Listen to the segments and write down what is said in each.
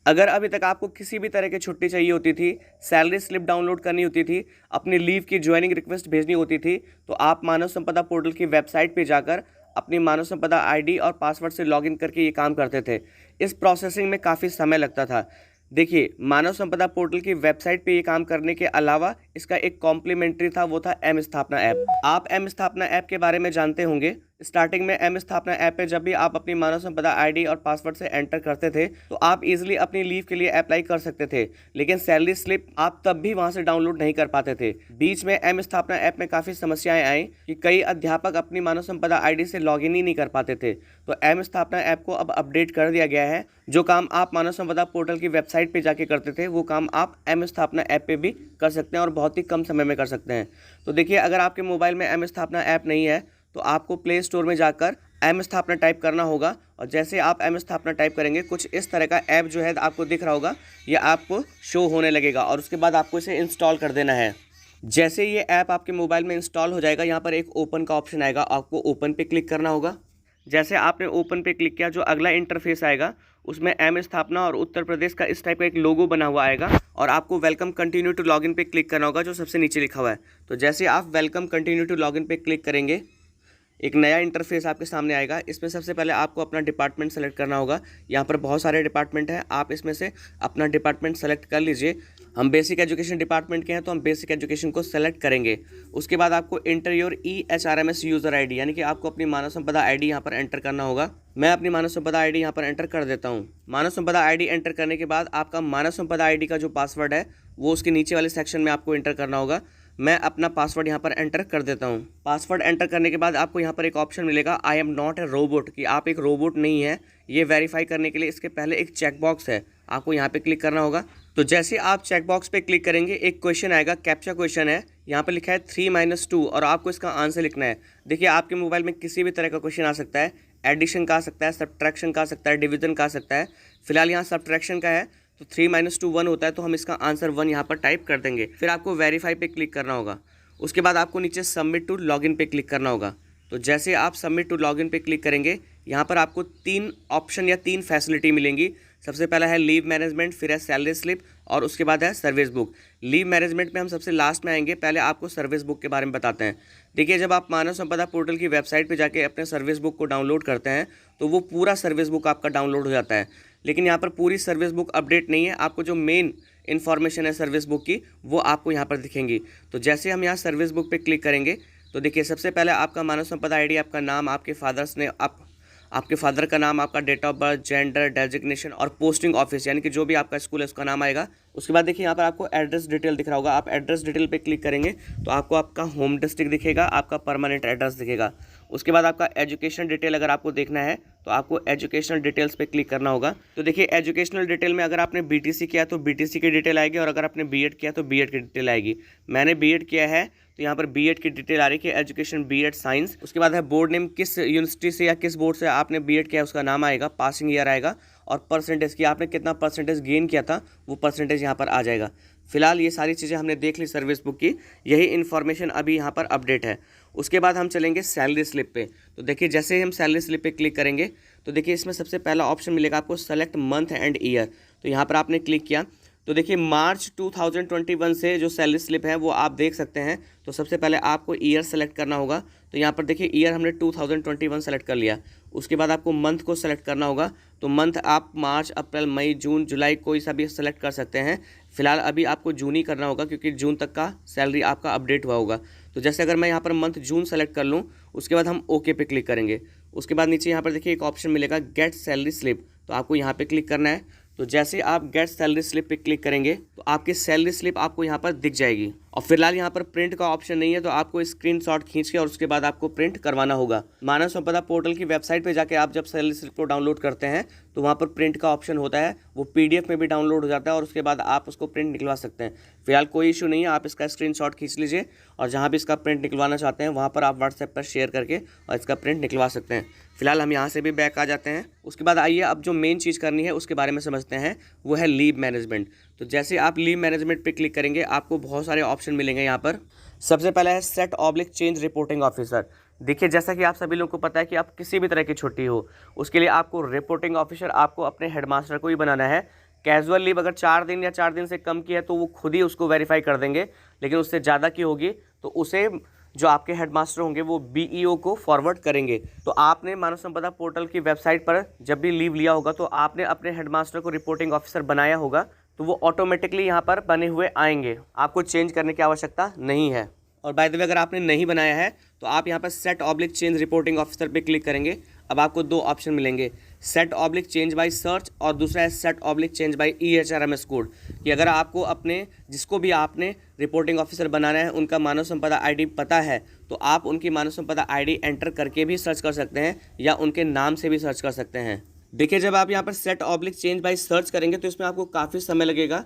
अगर अभी तक आपको किसी भी तरह की छुट्टी चाहिए होती थी, सैलरी स्लिप डाउनलोड करनी होती थी, अपनी लीव की ज्वाइनिंग रिक्वेस्ट भेजनी होती थी, तो आप मानव संपदा पोर्टल की वेबसाइट पे जाकर अपनी मानव संपदा आईडी और पासवर्ड से लॉगिन करके ये काम करते थे। इस प्रोसेसिंग में काफ़ी समय लगता था। देखिए, मानव संपदा पोर्टल की वेबसाइट पे ये काम करने के अलावा इसका एक कॉम्प्लीमेंट्री था, वो था एम स्थापना ऐप। आप एम स्थापना ऐप के बारे में जानते होंगे। स्टार्टिंग में एम स्थापना ऐप पे जब भी आप अपनी मानव संपदा आईडी और पासवर्ड से एंटर करते थे तो आप इजीली अपनी लीव के लिए अप्लाई कर सकते थे, लेकिन सैलरी स्लिप आप तब भी वहां से डाउनलोड नहीं कर पाते थे। बीच में एम स्थापना ऐप में काफ़ी समस्याएं आई कि कई अध्यापक अपनी मानव संपदा आईडी से लॉगिन ही नहीं कर पाते थे। तो एम स्थापना ऐप को अब अपडेट कर दिया गया है। जो काम आप मानव संपदा पोर्टल की वेबसाइट पे जाके करते थे वो काम आप एम स्थापना ऐप पे भी कर सकते हैं और बहुत ही कम समय में कर सकते हैं। तो देखिए, अगर आपके मोबाइल में एम स्थापना ऐप नहीं है तो आपको प्ले स्टोर में जाकर एम स्थापना टाइप करना होगा, और जैसे आप एम स्थापना टाइप करेंगे कुछ इस तरह का ऐप जो है आपको दिख रहा होगा, ये आपको शो होने लगेगा और उसके बाद आपको इसे इंस्टॉल कर देना है। जैसे ये ऐप आपके मोबाइल में इंस्टॉल हो जाएगा, यहाँ पर एक ओपन का ऑप्शन आएगा, आपको ओपन पे क्लिक करना होगा। जैसे आपने ओपन पे क्लिक किया, जो अगला इंटरफेस आएगा उसमें एम स्थापना और उत्तर प्रदेश का इस टाइप का एक लोगो बना हुआ आएगा और आपको वेलकम कंटिन्यू टू लॉगिन पे क्लिक करना होगा, जो सबसे नीचे लिखा हुआ है। तो जैसे आप वेलकम कंटिन्यू टू लॉगिन पे क्लिक करेंगे, एक नया इंटरफेस आपके सामने आएगा। इसमें सबसे पहले आपको अपना डिपार्टमेंट सेलेक्ट करना होगा। यहाँ पर बहुत सारे डिपार्टमेंट हैं, आप इसमें से अपना डिपार्टमेंट सेलेक्ट कर लीजिए। हम बेसिक एजुकेशन डिपार्टमेंट के हैं तो हम बेसिक एजुकेशन को सेलेक्ट करेंगे। उसके बाद आपको inter your EHRMS user ID, यानी कि आपको अपनी मानव संपदा आईडी यहाँ पर एंटर करना होगा। मैं अपनी मानव संपदा आईडी यहाँ पर एंटर कर देता हूँ। मानव संपदा आईडी एंटर करने के बाद आपका मानव संपदा आईडी का जो पासवर्ड है वो उसके नीचे वाले सेक्शन में आपको एंटर करना होगा। मैं अपना पासवर्ड यहाँ पर एंटर कर देता हूँ। पासवर्ड एंटर करने के बाद आपको यहाँ पर एक ऑप्शन मिलेगा, I am not a robot, कि आप एक रोबोट नहीं है। ये वेरीफाई करने के लिए इसके पहले एक चेकबॉक्स है, आपको यहाँ पे क्लिक करना होगा। तो जैसे आप चेकबॉक्स पे क्लिक करेंगे एक क्वेश्चन आएगा, कैप्चा क्वेश्चन है। यहाँ पर लिखा है 3 - 2 और आपको इसका आंसर लिखना है। देखिए, आपके मोबाइल में किसी भी तरह का क्वेश्चन आ सकता है, एडिशन का आ सकता है, सब्ट्रैक्शन का आ सकता है, डिवीजन का आ सकता है। फिलहाल यहाँ सब्ट्रैक्शन का है, तो 3 - 2 1 होता है, तो हम इसका आंसर 1 यहाँ पर टाइप कर देंगे। फिर आपको वेरीफाई पे क्लिक करना होगा। उसके बाद आपको नीचे सबमिट टू लॉगिन पे क्लिक करना होगा। तो जैसे आप सबमिट टू लॉगिन पे क्लिक करेंगे, यहाँ पर आपको 3 ऑप्शन या 3 फैसिलिटी मिलेंगी। सबसे पहला है लीव मैनेजमेंट, फिर है सैलरी स्लिप और उसके बाद है सर्विस बुक। लीव मैनेजमेंट में हम सबसे लास्ट में आएंगे, पहले आपको सर्विस बुक के बारे में बताते हैं। देखिए, जब आप मानव संपदा पोर्टल की वेबसाइट पे जाके अपने सर्विस बुक को डाउनलोड करते हैं तो वो पूरा सर्विस बुक आपका डाउनलोड हो जाता है, लेकिन यहाँ पर पूरी सर्विस बुक अपडेट नहीं है। आपको जो मेन इन्फॉर्मेशन है सर्विस बुक की वो आपको यहाँ पर दिखेंगी। तो जैसे हम यहाँ सर्विस बुक पे क्लिक करेंगे तो देखिए, सबसे पहले आपका मानव संपदा आईडी, आपका नाम, आपके फादर्स ने आपके फादर का नाम, आपका date of birth, gender, designation और पोस्टिंग ऑफिस, यानी कि जो भी आपका स्कूल है उसका नाम आएगा। उसके बाद देखिए, यहाँ पर आपको एड्रेस डिटेल दिख रहा होगा। आप एड्रेस डिटेल पे क्लिक करेंगे तो आपको आपका होम डिस्ट्रिक्ट दिखेगा, आपका परमानेंट एड्रेस दिखेगा। उसके बाद आपका एजुकेशन डिटेल अगर आपको देखना है तो आपको एजुकेशनल डिटेल्स पे क्लिक करना होगा। तो देखिए, एजुकेशनल डिटेल में अगर आपने BTC किया तो BTC की डिटेल आएगी, और अगर आपने B.Ed किया तो B.Ed की डिटेल आएगी। मैंने B.Ed किया है तो यहाँ पर B.Ed की डिटेल आ रही है, एजुकेशन B.Ed साइंस। उसके बाद है बोर्ड नेम, किस यूनिवर्सिटी से या किस बोर्ड से आपने B.Ed किया उसका नाम आएगा, पासिंग ईयर आएगा, और परसेंटेज की आपने कितना परसेंटेज गेन किया था वो परसेंटेज यहाँ पर आ जाएगा। फिलहाल ये सारी चीज़ें हमने देख ली सर्विस बुक की, यही इन्फॉर्मेशन अभी यहाँ पर अपडेट है। उसके बाद हम चलेंगे सैलरी स्लिप पे। तो देखिए, जैसे ही हम सैलरी स्लिप पे क्लिक करेंगे तो देखिए, इसमें सबसे पहला ऑप्शन मिलेगा आपको सेलेक्ट मंथ एंड ईयर। तो यहाँ पर आपने क्लिक किया तो देखिए, मार्च 2021 से जो सैलरी स्लिप है वो आप देख सकते हैं। तो सबसे पहले आपको ईयर सेलेक्ट करना होगा। तो यहाँ पर देखिए, ईयर हमने 2021 सेलेक्ट कर लिया। उसके बाद आपको मंथ को सेलेक्ट करना होगा। तो मंथ आप मार्च, अप्रैल, मई, जून, जुलाई कोई सा भी सेलेक्ट कर सकते हैं। फिलहाल अभी आपको जून ही करना होगा क्योंकि जून तक का सैलरी आपका अपडेट हुआ होगा। तो जैसे अगर मैं यहाँ पर मंथ जून सेलेक्ट कर लूँ, उसके बाद हम ओके पे क्लिक करेंगे। उसके बाद नीचे यहाँ पर देखिए एक ऑप्शन मिलेगा गेट सैलरी स्लिप, तो आपको यहाँ पे क्लिक करना है। तो जैसे आप गेट सैलरी स्लिप पे क्लिक करेंगे तो आपकी सैलरी स्लिप आपको यहाँ पर दिख जाएगी। और फिलहाल यहाँ पर प्रिंट का ऑप्शन नहीं है, तो आपको स्क्रीनशॉट खींच के और उसके बाद आपको प्रिंट करवाना होगा। मानव संपदा पोर्टल की वेबसाइट पे जाके आप जब सैलरी स्लिप को डाउनलोड करते हैं तो वहाँ पर प्रिंट का ऑप्शन होता है, वो PDF में भी डाउनलोड हो जाता है और उसके बाद आप उसको प्रिंट निकलवा सकते हैं। फिलहाल कोई इशू नहीं है, आप इसका स्क्रीनशॉट खींच लीजिए और जहाँ भी इसका प्रिंट निकलवाना चाहते हैं वहाँ पर आप व्हाट्सएप पर शेयर करके और इसका प्रिंट निकलवा सकते हैं। फिलहाल हम यहाँ से भी बैक आ जाते हैं। उसके बाद आइए अब जो मेन चीज़ करनी है उसके बारे में समझते हैं, वो है लीव मैनेजमेंट। तो जैसे आप लीव मैनेजमेंट पे क्लिक करेंगे आपको बहुत सारे ऑप्शन मिलेंगे। यहाँ पर सबसे पहला है सेट/चेंज रिपोर्टिंग ऑफिसर। देखिए, जैसा कि आप सभी लोगों को पता है कि आप किसी भी तरह की छुट्टी हो उसके लिए आपको रिपोर्टिंग ऑफिसर आपको अपने हेडमास्टर को ही बनाना है। कैजुअल लीव अगर 4 दिन या 4 दिन से कम की है तो वो खुद ही उसको वेरीफाई कर देंगे, लेकिन उससे ज़्यादा की होगी तो उसे जो आपके हेडमास्टर होंगे वो बीईओ को फॉरवर्ड करेंगे। तो आपने मानव संपदा पोर्टल की वेबसाइट पर जब भी लीव लिया होगा तो आपने अपने हेडमास्टर को रिपोर्टिंग ऑफिसर बनाया होगा, तो वो ऑटोमेटिकली यहाँ पर बने हुए आएंगे, आपको चेंज करने की आवश्यकता नहीं है। और बाय द वे अगर आपने नहीं बनाया है तो आप यहाँ पर सेट/चेंज रिपोर्टिंग ऑफिसर पे क्लिक करेंगे। अब आपको 2 ऑप्शन मिलेंगे, सेट/चेंज बाय सर्च और दूसरा है सेट/चेंज बाय EHRMS कोड, कि अगर आपको अपने जिसको भी आपने रिपोर्टिंग ऑफिसर बनाना है उनका मानव संपदा आईडी पता है तो आप उनकी मानव संपदा आईडी एंटर करके भी सर्च कर सकते हैं या उनके नाम से भी सर्च कर सकते हैं। देखिए, जब आप यहाँ पर सेट/चेंज बाय सर्च करेंगे तो इसमें आपको काफ़ी समय लगेगा,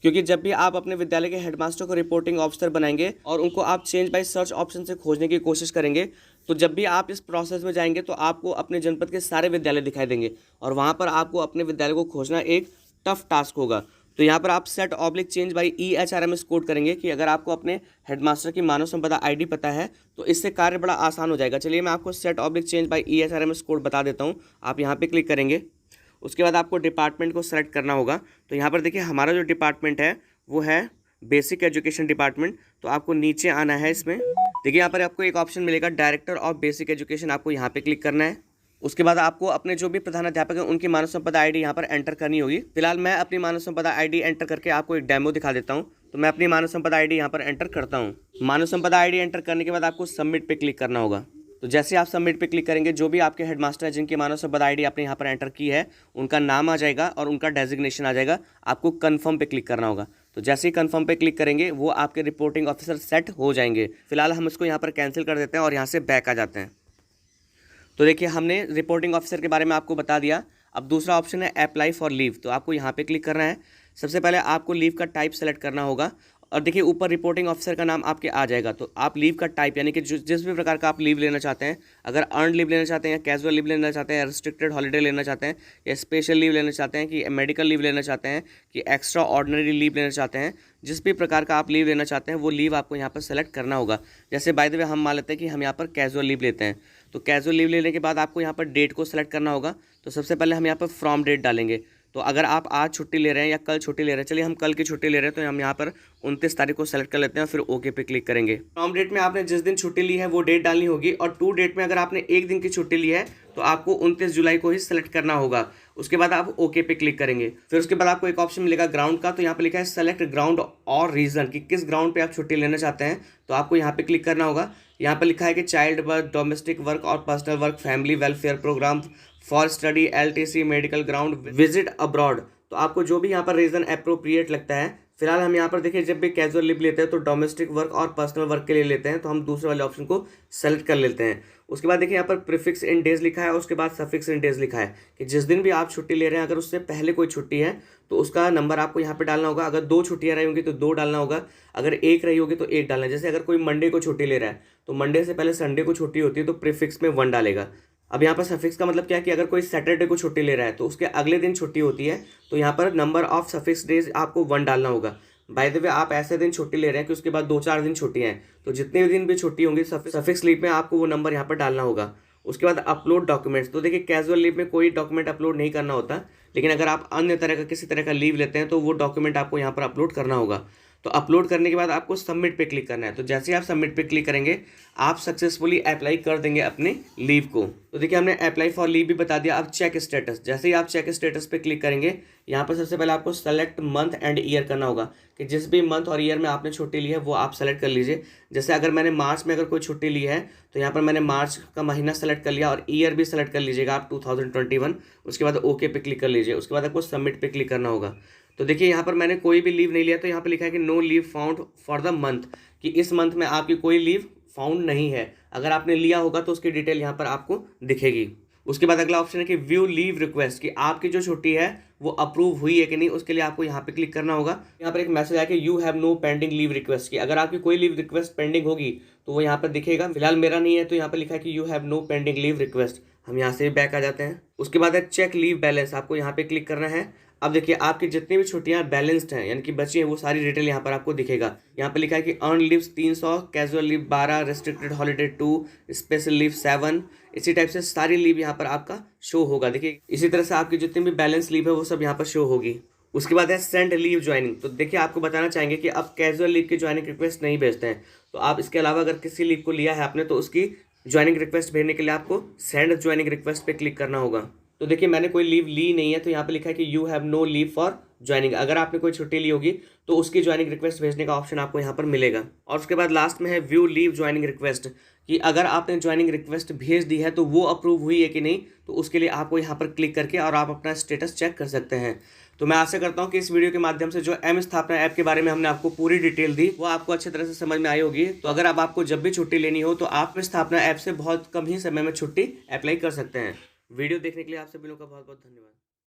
क्योंकि जब भी आप अपने विद्यालय के हेडमास्टर को रिपोर्टिंग ऑफिसर बनाएंगे और उनको आप चेंज बाय सर्च ऑप्शन से खोजने की कोशिश करेंगे, तो जब भी आप इस प्रोसेस में जाएंगे तो आपको अपने जनपद के सारे विद्यालय दिखाई देंगे और वहाँ पर आपको अपने विद्यालय को खोजना एक टफ टास्क होगा। तो यहाँ पर आप सेट/चेंज बाय EHRMS कोड करेंगे कि अगर आपको अपने हेडमास्टर की मानव संपदा आईडी पता है तो इससे कार्य बड़ा आसान हो जाएगा। चलिए मैं आपको सेट/चेंज बाय EHRMS कोड बता देता हूँ। आप यहाँ पे क्लिक करेंगे, उसके बाद आपको डिपार्टमेंट को सेलेक्ट करना होगा। तो यहाँ पर देखिए हमारा जो डिपार्टमेंट है वो है बेसिक एजुकेशन डिपार्टमेंट, तो आपको नीचे आना है। इसमें देखिए यहाँ पर आपको एक ऑप्शन मिलेगा डायरेक्टर ऑफ बेसिक एजुकेशन, आपको यहाँ पे क्लिक करना है। उसके बाद आपको अपने जो भी प्रधानाध्यापक हैं उनकी मानव संपदा आईडी यहाँ पर एंटर करनी होगी। फिलहाल मैं अपनी मानव संपदा आईडी एंटर करके आपको एक डेमो दिखा देता हूँ। तो मैं अपनी मानव संपदा आईडी यहाँ पर एंटर करता हूँ। मानव संपदा आईडी एंटर करने के बाद आपको सबमिट पे क्लिक करना होगा। तो जैसे आप सबमिट पे क्लिक करेंगे, जो भी आपके हेडमास्टर हैं जिनकी मानव संपदा आईडी आपने यहाँ पर एंटर की है उनका नाम आ जाएगा और उनका डेजिग्नेशन आ जाएगा। आपको कन्फर्म पे क्लिक करना होगा। तो जैसे ही कन्फर्म पे क्लिक करेंगे वो आपके रिपोर्टिंग ऑफिसर सेट हो जाएंगे। फिलहाल हम इसको यहाँ पर कैंसिल कर देते हैं और यहाँ से बैक आ जाते हैं। तो देखिए हमने रिपोर्टिंग ऑफिसर के बारे में आपको बता दिया। अब दूसरा ऑप्शन है अप्लाई फॉर लीव, तो आपको यहाँ पे क्लिक करना है। सबसे पहले आपको लीव का टाइप सेलेक्ट करना होगा और देखिए ऊपर रिपोर्टिंग ऑफिसर का नाम आपके आ जाएगा। तो आप लीव का टाइप यानी कि जिस भी प्रकार का आप लीव लेना चाहते हैं, अगर अर्न लीव लेना चाहते हैं, कैजुअल लीव लेना चाहते हैं, रिस्ट्रिक्टेड हॉलीडे लेना चाहते हैं, या स्पेशल लीव लेना चाहते हैं, कि मेडिकल लीव लेना चाहते हैं, कि एक्स्ट्रा ऑर्डिनरी लीव लेना चाहते हैं, जिस भी प्रकार का आप लीव लेना चाहते हैं वो लीव आपको यहाँ पर सेलेक्ट करना होगा। जैसे बाय द वे हम मान लेते हैं कि हम यहाँ पर कैजुअल लीव लेते हैं, तो कैजुअल लीव लेने के बाद आपको यहाँ पर डेट को सेलेक्ट करना होगा। तो सबसे पहले हम यहाँ पर फ्रॉम डेट डालेंगे। तो अगर आप आज छुट्टी ले रहे हैं या कल छुट्टी ले रहे हैं, चलिए हम कल की छुट्टी ले रहे हैं, तो हम यहाँ पर 29 तारीख को सेलेक्ट कर लेते हैं, फिर ओके पे क्लिक करेंगे। फ्रॉम डेट में आपने जिस दिन छुट्टी ली है वो डेट डालनी होगी और टू डेट में अगर आपने एक दिन की छुट्टी ली है तो आपको 29 जुलाई को ही सेलेक्ट करना होगा। उसके बाद आप ओके पे क्लिक करेंगे। फिर उसके बाद आपको एक ऑप्शन मिलेगा ग्राउंड का, तो यहाँ पे लिखा है सेलेक्ट ग्राउंड और रीजन, कि किस ग्राउंड पे आप छुट्टी लेना चाहते हैं, तो आपको यहाँ पे क्लिक करना होगा। यहाँ पर लिखा है कि चाइल्ड वर्क, डोमेस्टिक वर्क और personal work, family welfare programme, for study, LTC, medical ground, visit abroad. तो आपको जो भी यहाँ पर रीज़न अप्रोप्रिएट लगता है। फिलहाल हम यहाँ पर देखिए जब भी कैजुअल लीव लेते हैं तो डोमेस्टिक वर्क और पर्सनल वर्क के लिए लेते हैं, तो हम दूसरे वाले ऑप्शन को सेलेक्ट कर लेते हैं। उसके बाद देखिए यहाँ पर प्रीफिक्स इन डेज लिखा है और उसके बाद सफिक्स इन डेज लिखा है कि जिस दिन भी आप छुट्टी ले रहे हैं अगर उससे पहले कोई छुट्टी है तो उसका नंबर आपको यहाँ पे डालना होगा। अगर 2 छुट्टियाँ रही होंगी तो 2 डालना होगा, अगर 1 रही होगी तो 1 डालना है। जैसे अगर कोई मंडे को छुट्टी ले रहा है तो मंडे से पहले संडे को छुट्टी होती है तो प्रीफिक्स में 1 डालेगा। अब यहाँ पर सफिक्स का मतलब क्या है कि अगर कोई सैटरडे को छुट्टी ले रहा है तो उसके अगले दिन छुट्टी होती है, तो यहाँ पर नंबर ऑफ सफिक्स डेज आपको 1 डालना होगा। बाय द वे आप ऐसे दिन छुट्टी ले रहे हैं कि उसके बाद 2-4 दिन छुट्टी हैं, तो जितने दिन भी छुट्टी होंगी सफिक्स लीव में आपको वो नंबर यहाँ पर डालना होगा। उसके बाद अपलोड डॉक्यूमेंट्स, तो देखिए कैजुअल लीव में कोई डॉक्यूमेंट अपलोड नहीं करना होता, लेकिन अगर आप अन्य तरह का किसी तरह का लीव लेते हैं तो वो डॉक्यूमेंट आपको यहाँ पर अपलोड करना होगा। तो अपलोड करने के बाद आपको सबमिट पे क्लिक करना है। तो जैसे ही आप सबमिट पे क्लिक करेंगे आप सक्सेसफुली अप्लाई कर देंगे अपने लीव को। तो देखिए हमने अप्लाई फॉर लीव भी बता दिया। अब चेक स्टेटस, जैसे ही आप चेक स्टेटस पे क्लिक करेंगे यहाँ पर सबसे पहले आपको सेलेक्ट मंथ एंड ईयर करना होगा कि जिस भी मंथ और ईयर में आपने छुट्टी ली है वो आप सेलेक्ट कर लीजिए। जैसे अगर मैंने मार्च में अगर कोई छुट्टी ली है तो यहाँ पर मैंने मार्च का महीना सेलेक्ट कर लिया और ईयर भी सेलेक्ट कर लीजिएगा आप 2021। उसके बाद ओके पे क्लिक कर लीजिए। उसके बाद आपको सबमिट पे क्लिक करना होगा। तो देखिए यहाँ पर मैंने कोई भी लीव नहीं लिया, तो यहाँ पर लिखा है कि no leave found for the month, कि इस मंथ में आपकी कोई लीव फाउंड नहीं है। अगर आपने लिया होगा तो उसकी डिटेल यहाँ पर आपको दिखेगी। उसके बाद अगला ऑप्शन है कि व्यू लीव रिक्वेस्ट, कि आपकी जो छुट्टी है वो अप्रूव हुई है कि नहीं, उसके लिए आपको यहाँ पे क्लिक करना होगा। यहाँ पर एक मैसेज आया कि you have no pending leave request, की अगर आपकी कोई लीव रिक्वेस्ट पेंडिंग होगी तो वो यहाँ पर दिखेगा। फिलहाल मेरा नहीं है तो यहाँ पर लिखा है कि you have no pending leave request. हम यहाँ से बैक आ जाते हैं। उसके बाद है चेक लीव बैलेंस, आपको यहाँ पे क्लिक करना है। अब देखिए आपकी जितनी भी छुट्टियां बैलेंस्ड हैं यानी कि बची हैं वो सारी डिटेल यहाँ पर आपको दिखेगा। यहाँ पे लिखा है कि earn leaves 300, casual leave 12, restricted holiday 2, special leave 7, इसी टाइप से सारी लीव यहाँ पर आपका शो होगा। देखिए इसी तरह से आपकी जितनी भी बैलेंस लीव है वो सब यहाँ पर शो होगी। उसके बाद है सेंड लीव ज्वाइनिंग। तो देखिए आपको बताना चाहेंगे कि आप कैजुअल लीव की ज्वाइनिंग रिक्वेस्ट नहीं भेजते हैं, तो आप इसके अलावा अगर किसी लीव को लिया है आपने तो उसकी ज्वाइनिंग रिक्वेस्ट भेजने के लिए आपको सेंड ज्वाइनिंग रिक्वेस्ट पे क्लिक करना होगा। तो देखिए मैंने कोई लीव ली नहीं है, तो यहाँ पे लिखा है कि you have no leave for joining. अगर आपने कोई छुट्टी ली होगी तो उसकी ज्वाइनिंग रिक्वेस्ट भेजने का ऑप्शन आपको यहाँ पर मिलेगा। और उसके बाद लास्ट में है व्यू लीव ज्वाइनिंग रिक्वेस्ट, कि अगर आपने ज्वाइनिंग रिक्वेस्ट भेज दी है तो वो अप्रूव हुई है कि नहीं, तो उसके लिए आपको यहाँ पर क्लिक करके और आप अपना स्टेटस चेक कर सकते हैं। तो मैं आशा करता हूँ कि इस वीडियो के माध्यम से जो एम स्थापना ऐप के बारे में हमने आपको पूरी डिटेल दी वो आपको अच्छी तरह से समझ में आई होगी। तो अगर अब आपको जब भी छुट्टी लेनी हो तो आप स्थापना ऐप से बहुत कम ही समय में छुट्टी अप्लाई कर सकते हैं। वीडियो देखने के लिए आप सभी लोगों का बहुत बहुत धन्यवाद।